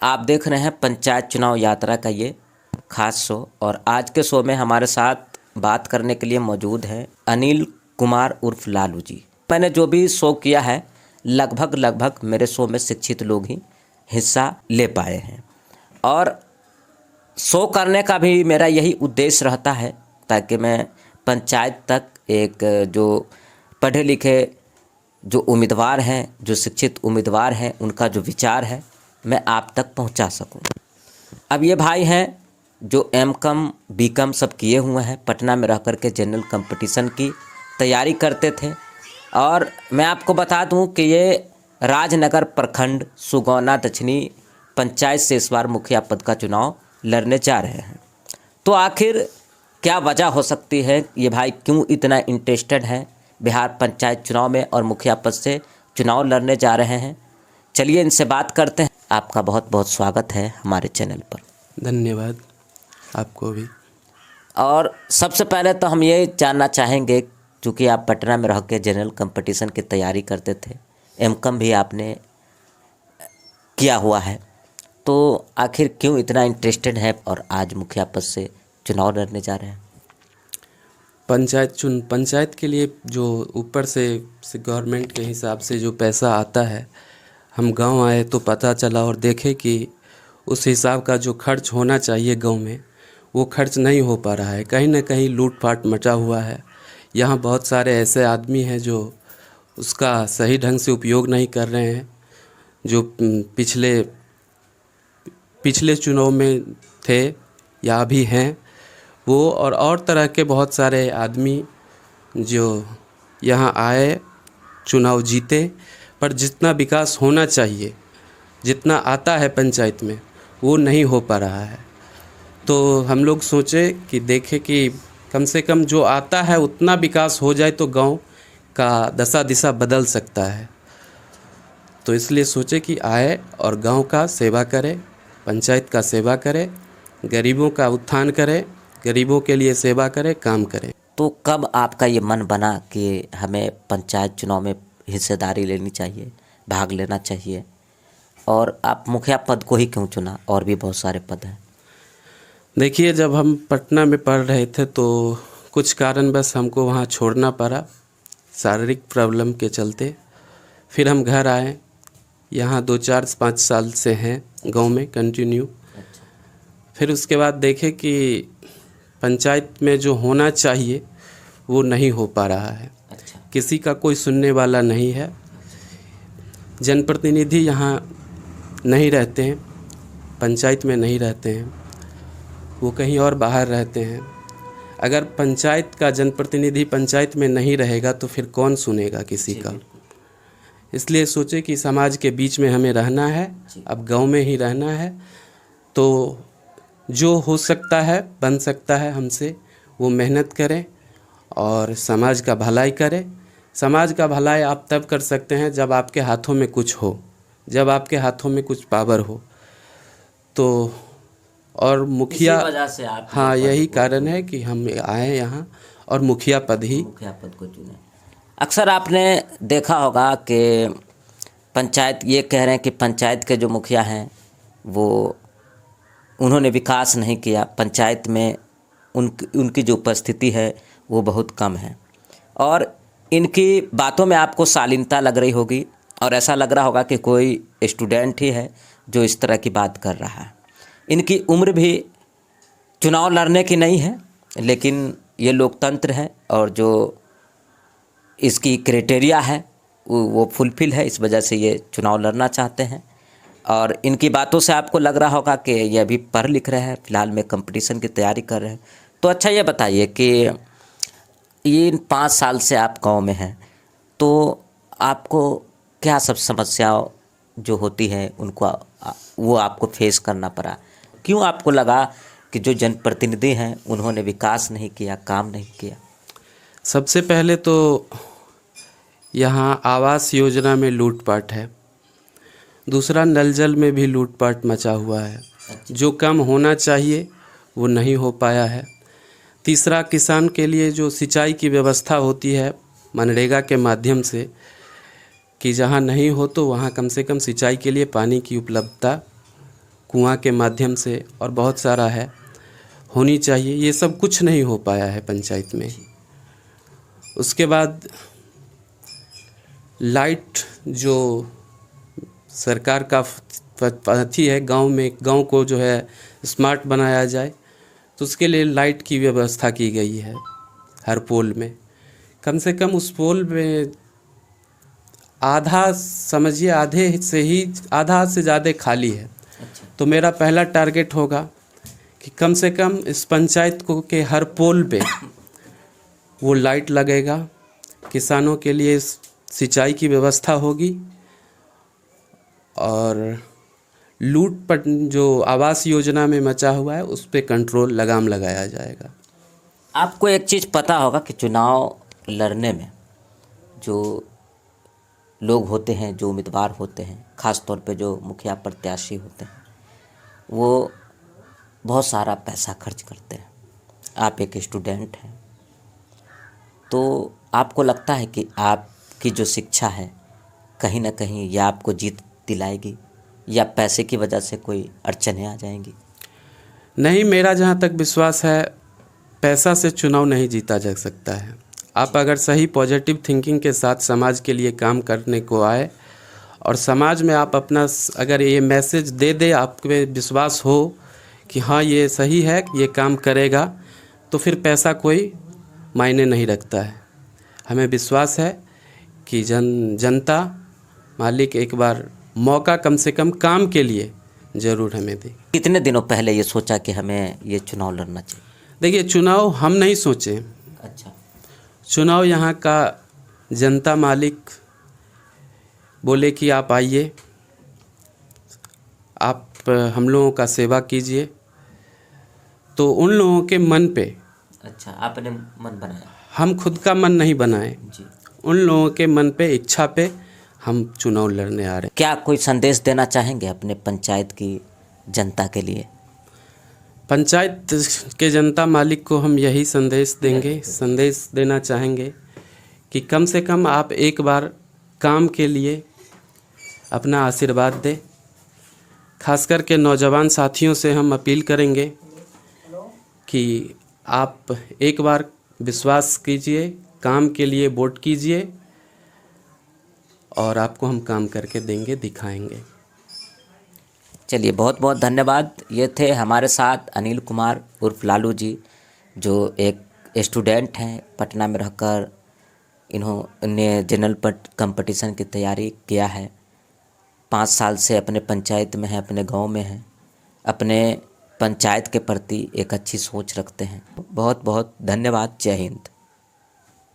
आप देख रहे हैं पंचायत चुनाव यात्रा का ये खास शो। और आज के शो में हमारे साथ बात करने के लिए मौजूद हैं अनिल कुमार उर्फ लालू जी। मैंने जो भी शो किया है लगभग मेरे शो में शिक्षित लोग ही हिस्सा ले पाए हैं। और शो करने का भी मेरा यही उद्देश्य रहता है ताकि मैं पंचायत तक एक जो पढ़े लिखे जो उम्मीदवार हैं, जो शिक्षित उम्मीदवार हैं, उनका जो विचार है मैं आप तक पहुंचा सकूं। अब ये भाई हैं जो एम.कॉम बी.कॉम सब किए हुए हैं, पटना में रह कर के जनरल कंपटीशन की तैयारी करते थे। और मैं आपको बता दूं कि ये राजनगर प्रखंड सुगौना दक्षिणी पंचायत से इस बार मुखिया पद का चुनाव लड़ने जा रहे हैं। तो आखिर क्या वजह हो सकती है, ये भाई क्यों इतना इंटरेस्टेड हैं बिहार पंचायत चुनाव में और मुखिया पद से चुनाव लड़ने जा रहे हैं? चलिए इनसे बात करते हैं। आपका बहुत बहुत स्वागत है हमारे चैनल पर। धन्यवाद आपको भी। और सबसे पहले तो हम ये जानना चाहेंगे, चूँकि आप पटना में रह के जनरल कंपटीशन की तैयारी करते थे, एम.कॉम भी आपने किया हुआ है, तो आखिर क्यों इतना इंटरेस्टेड है और आज मुखिया पद से चुनाव लड़ने जा रहे हैं? पंचायत के लिए जो ऊपर से गवर्नमेंट के हिसाब से जो पैसा आता है, हम गांव आए तो पता चला और देखे कि उस हिसाब का जो खर्च होना चाहिए गांव में वो खर्च नहीं हो पा रहा है। कहीं ना कहीं लूटपाट मचा हुआ है। यहाँ बहुत सारे ऐसे आदमी हैं जो उसका सही ढंग से उपयोग नहीं कर रहे हैं, जो पिछले चुनाव में थे या अभी हैं वो, और तरह के बहुत सारे आदमी जो यहाँ आए, चुनाव जीते, पर जितना विकास होना चाहिए, जितना आता है पंचायत में, वो नहीं हो पा रहा है। तो हम लोग सोचे कि देखें कि कम से कम जो आता है उतना विकास हो जाए तो गांव का दशा दिशा बदल सकता है। तो इसलिए सोचे कि आए और गांव का सेवा करें, पंचायत का सेवा करें, गरीबों का उत्थान करें, गरीबों के लिए सेवा करें, काम करें। तो कब आपका ये मन बना कि हमें पंचायत चुनाव में हिस्सेदारी लेनी चाहिए, भाग लेना चाहिए, और आप मुखिया पद को ही क्यों चुना? और भी बहुत सारे पद हैं। देखिए, जब हम पटना में पढ़ रहे थे तो कुछ कारणवश हमको वहाँ छोड़ना पड़ा, शारीरिक प्रॉब्लम के चलते। फिर हम घर आए, यहाँ 2-4-5 साल से हैं गांव में कंटिन्यू। फिर उसके बाद देखे कि पंचायत में जो होना चाहिए वो नहीं हो पा रहा है। किसी का कोई सुनने वाला नहीं है। जनप्रतिनिधि यहाँ नहीं रहते हैं, पंचायत में नहीं रहते हैं, वो कहीं और बाहर रहते हैं। अगर पंचायत का जनप्रतिनिधि पंचायत में नहीं रहेगा तो फिर कौन सुनेगा किसी का? इसलिए सोचे कि समाज के बीच में हमें रहना है, अब गांव में ही रहना है, तो जो हो सकता है, बन सकता है हमसे, वो मेहनत करें और समाज का भलाई करें। समाज का भलाई आप तब कर सकते हैं जब आपके हाथों में कुछ हो, जब आपके हाथों में कुछ पावर हो। तो और मुखिया, वजह से आप हाँ, यही कारण है कि हम आए यहाँ और मुखिया पद को चुने। अक्सर आपने देखा होगा कि पंचायत ये कह रहे हैं कि पंचायत के जो मुखिया हैं वो उन्होंने विकास नहीं किया, पंचायत में उनकी जो उपस्थिति है वो बहुत कम है। और इनकी बातों में आपको शालीनता लग रही होगी और ऐसा लग रहा होगा कि कोई स्टूडेंट ही है जो इस तरह की बात कर रहा है। इनकी उम्र भी चुनाव लड़ने की नहीं है, लेकिन ये लोकतंत्र है और जो इसकी क्राइटेरिया है वो फुलफिल है, इस वजह से ये चुनाव लड़ना चाहते हैं। और इनकी बातों से आपको लग रहा होगा कि ये अभी पढ़ लिख रहे हैं, फिलहाल में कंपटीशन की तैयारी कर रहे हैं। तो अच्छा, ये बताइए कि ये 5 साल से आप गांव में हैं, तो आपको क्या सब समस्याओं जो होती है उनको वो आपको फेस करना पड़ा? क्यों आपको लगा कि जो जनप्रतिनिधि हैं उन्होंने विकास नहीं किया, काम नहीं किया? सबसे पहले तो यहाँ आवास योजना में लूटपाट है। दूसरा, नल जल में भी लूटपाट मचा हुआ है। जो काम होना चाहिए वो नहीं हो पाया है। तीसरा, किसान के लिए जो सिंचाई की व्यवस्था होती है मनरेगा के माध्यम से, कि जहाँ नहीं हो तो वहाँ कम से कम सिंचाई के लिए पानी की उपलब्धता कुआं के माध्यम से और बहुत सारा है, होनी चाहिए। ये सब कुछ नहीं हो पाया है पंचायत में। उसके बाद लाइट जो सरकार का अथी है, गांव को जो है स्मार्ट बनाया जाए, तो उसके लिए लाइट की व्यवस्था की गई है हर पोल में। कम से कम उस पोल में आधा, समझिए आधे से ज़्यादा खाली है। तो मेरा पहला टारगेट होगा कि कम से कम इस पंचायत को के हर पोल पे वो लाइट लगेगा, किसानों के लिए सिंचाई की व्यवस्था होगी और लूटपाट जो आवास योजना में मचा हुआ है उस पे कंट्रोल, लगाम लगाया जाएगा। आपको एक चीज़ पता होगा कि चुनाव लड़ने में जो लोग होते हैं, जो उम्मीदवार होते हैं, ख़ास तौर पे जो मुखिया प्रत्याशी होते हैं, वो बहुत सारा पैसा खर्च करते हैं। आप एक स्टूडेंट हैं, तो आपको लगता है कि आपकी जो शिक्षा है कहीं ना कहीं यह आपको जीत दिलाएगी या पैसे की वजह से कोई अड़चनें आ जाएंगी? नहीं, मेरा जहाँ तक विश्वास है, पैसा से चुनाव नहीं जीता जा सकता है। आप अगर सही पॉजिटिव थिंकिंग के साथ समाज के लिए काम करने को आए और समाज में आप अपना अगर ये मैसेज दे आप पे विश्वास हो कि हाँ ये सही है, ये काम करेगा, तो फिर पैसा कोई मायने नहीं रखता है। हमें विश्वास है कि जनता मालिक एक बार मौका कम से कम काम के लिए ज़रूर हमें दे। कितने दिनों पहले ये सोचा कि हमें ये चुनाव लड़ना चाहिए? देखिए, चुनाव हम नहीं सोचे। अच्छा। चुनाव यहाँ का जनता मालिक बोले कि आप आइए, आप हम लोगों का सेवा कीजिए, तो उन लोगों के मन पे। अच्छा, आपने मन बनाया? हम खुद का मन नहीं बनाए जी। उन लोगों के मन पे, इच्छा पे हम चुनाव लड़ने आ रहे हैं। क्या कोई संदेश देना चाहेंगे अपने पंचायत की जनता के लिए? पंचायत के जनता मालिक को हम यही संदेश देना चाहेंगे कि कम से कम आप एक बार काम के लिए अपना आशीर्वाद दें। खास करके नौजवान साथियों से हम अपील करेंगे कि आप एक बार विश्वास कीजिए, काम के लिए वोट कीजिए और आपको हम काम करके देंगे, दिखाएंगे। चलिए, बहुत बहुत धन्यवाद। ये थे हमारे साथ अनिल कुमार उर्फ लालू जी, जो एक स्टूडेंट हैं। पटना में रहकर इन्होंने जनरल कंपटीशन की तैयारी किया है। 5 साल से अपने पंचायत में हैं, अपने गांव में हैं, अपने पंचायत के प्रति एक अच्छी सोच रखते हैं। बहुत बहुत धन्यवाद। जय हिंद।